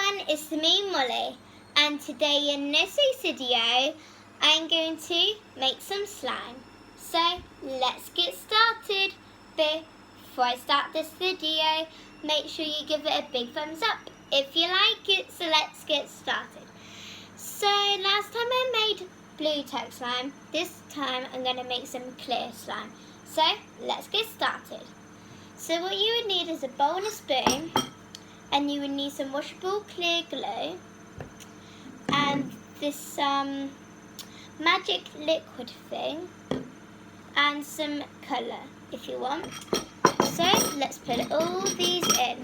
everyone, it's me Molly, and today in this video I'm going to make some slime. So let's get started. Before I start this video, make sure you give it a big thumbs up if you like it. So let's get started. So last time I made blue tack slime, this time I'm going to make some clear slime. So let's get started. So what you would need is a bowl and a spoon. And you would need some washable clear glue and this magic liquid thing and some colour if you want. So let's put all these in.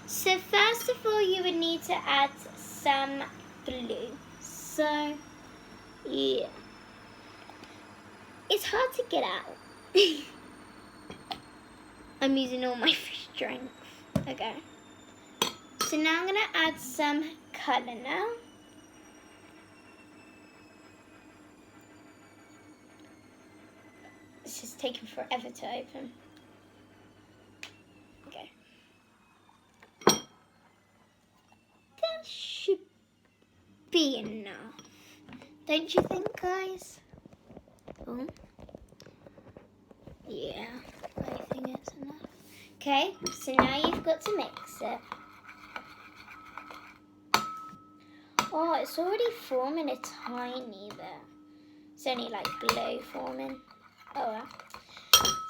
So first of all you would need to add some glue. So yeah, it's hard to get out. I'm using all my strength. Okay. So now I'm going to add some colour now. It's just taking forever to open. Okay. That should be enough. Don't you think, guys? Oh. Yeah, I think it's enough. Okay, so now you've got to mix it. Oh, it's already forming a tiny bit. It's only like glue forming. Oh well.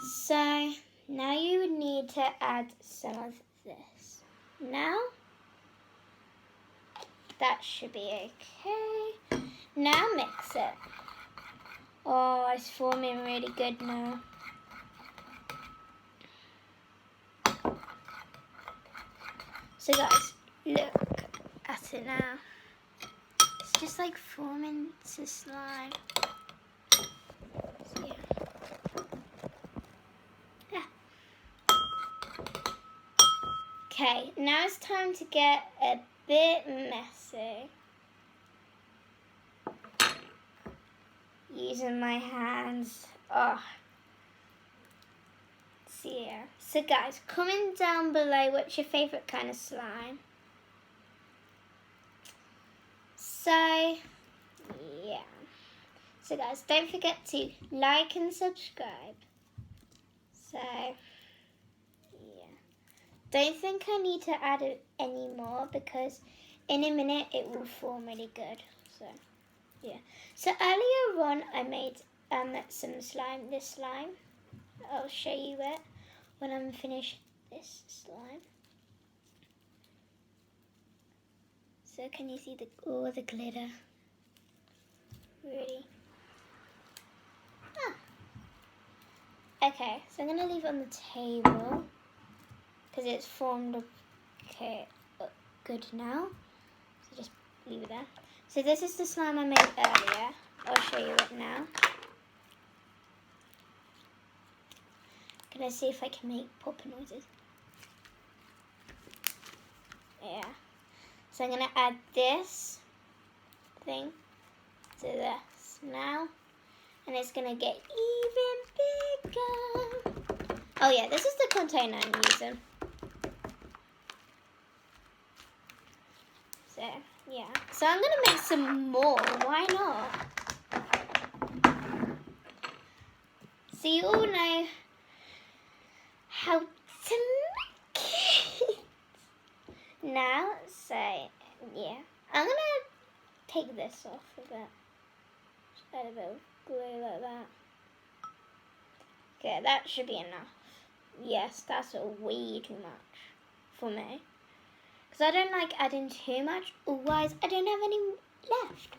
So now you would need to add some of this. Now that should be okay. Now mix it. Oh, it's forming really good now. So guys, look at it now. It's just like forming to slime. So, yeah. Okay, now it's time to get a bit messy. Using my hands. Oh. So yeah. So guys, comment down below what's your favourite kind of slime. So, yeah. So guys, don't forget to like and subscribe. So, yeah. Don't think I need to add it any more because in a minute it will form really good. So, yeah. So earlier on I made some slime, this slime. I'll show you it when I'm finished this slime. So can you see all the glitter? Really? Ah. Okay, so I'm going to leave it on the table because it's formed okay, good now. So just leave it there. So this is the slime I made earlier. I'll show you it now. Gonna see if I can make popping noises. Yeah. So I'm going to add this thing to this now. And it's going to get even bigger. Oh yeah, this is the container I'm using. So, yeah. So I'm going to make some more. Why not? So you all know how to make it. Now, so, yeah. I'm going to take this off a bit. Just add a bit of glue like that. Okay, that should be enough. Yes, that's way too much for me. Because I don't like adding too much, otherwise I don't have any left.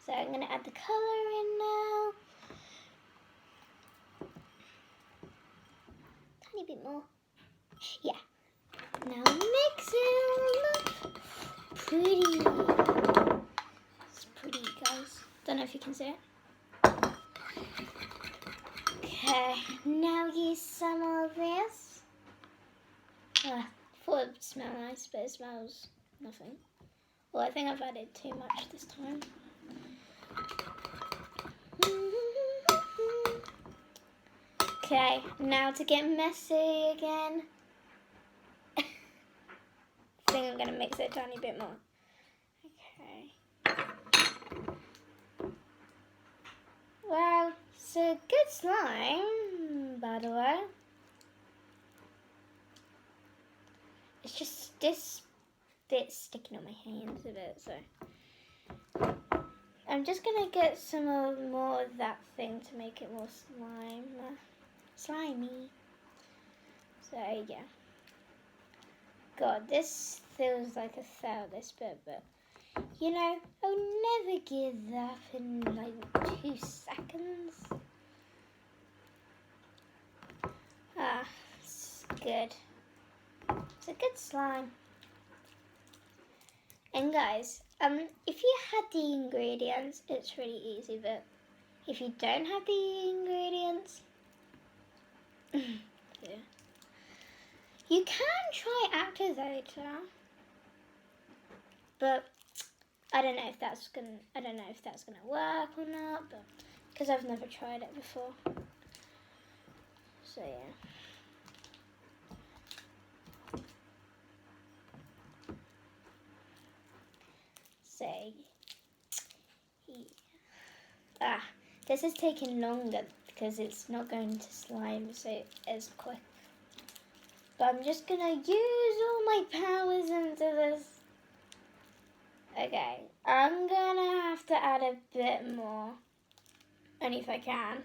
So I'm going to add the colour in now. Tiny bit more. Yeah. Now mix it. Pretty. It's pretty, guys. Don't know if you can see it. Okay, now use some of this. I thought it would smell nice, but it smells nothing. Well, I think I've added too much this time. Okay, now to get messy again. I think I'm going to mix it a tiny bit more. Okay. Well, it's a good slime, by the way. It's just this bit sticking on my hands a bit, so I'm just gonna get some more of that thing to make it more slimy. So yeah. God, this feels like I failed this bit, but you know, I'll never give up in like 2 seconds. Ah, it's good. It's a good slime. And guys, if you had the ingredients, it's really easy, but if you don't have the ingredients, yeah. You can try activator, but I don't know if that's gonna work or not, but because I've never tried it before. So yeah. So yeah. This is taking longer because it's not going to slime so as quick. But I'm just gonna use all my powers into this. Okay, I'm gonna have to add a bit more, only if I can.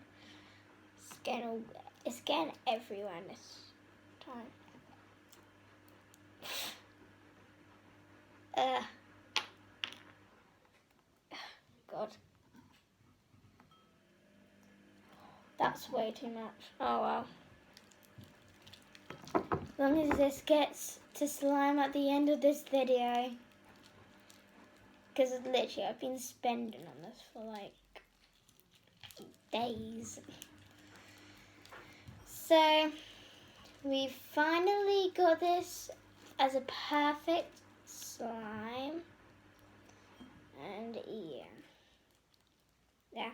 It's getting everywhere this time. God. That's way too much. Oh well. As long as this gets to slime at the end of this video. Because literally I've been spending on this for like days. So we finally got this as a perfect slime. And yeah.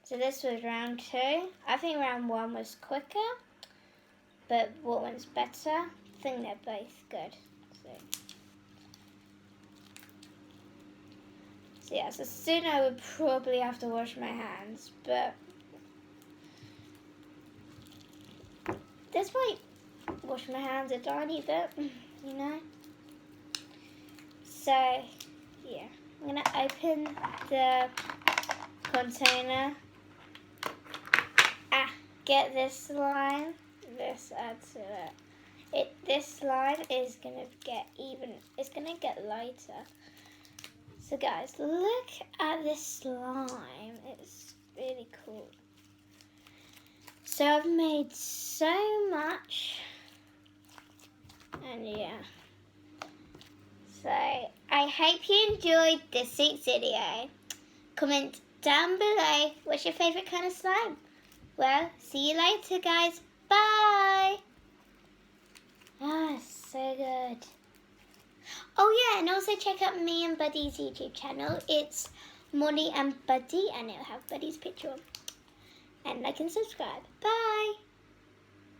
So this was round 2. I think round 1 was quicker, but what one's better? I think they're both good. So yeah, so soon I would probably have to wash my hands, but this might wash my hands a tiny bit, you know? So yeah, I'm gonna open the container. Get this slime. This adds to it. This slime is gonna get it's gonna get lighter. So guys, look at this slime. It's really cool. So I've made so much, and yeah. So I hope you enjoyed this week's video. Comment down below what's your favourite kind of slime. Well, see you later, guys. Bye. So good. Oh yeah, and also check out me and Buddy's YouTube channel. It's Molly and Buddy, and it'll have Buddy's picture on. And like and subscribe. Bye.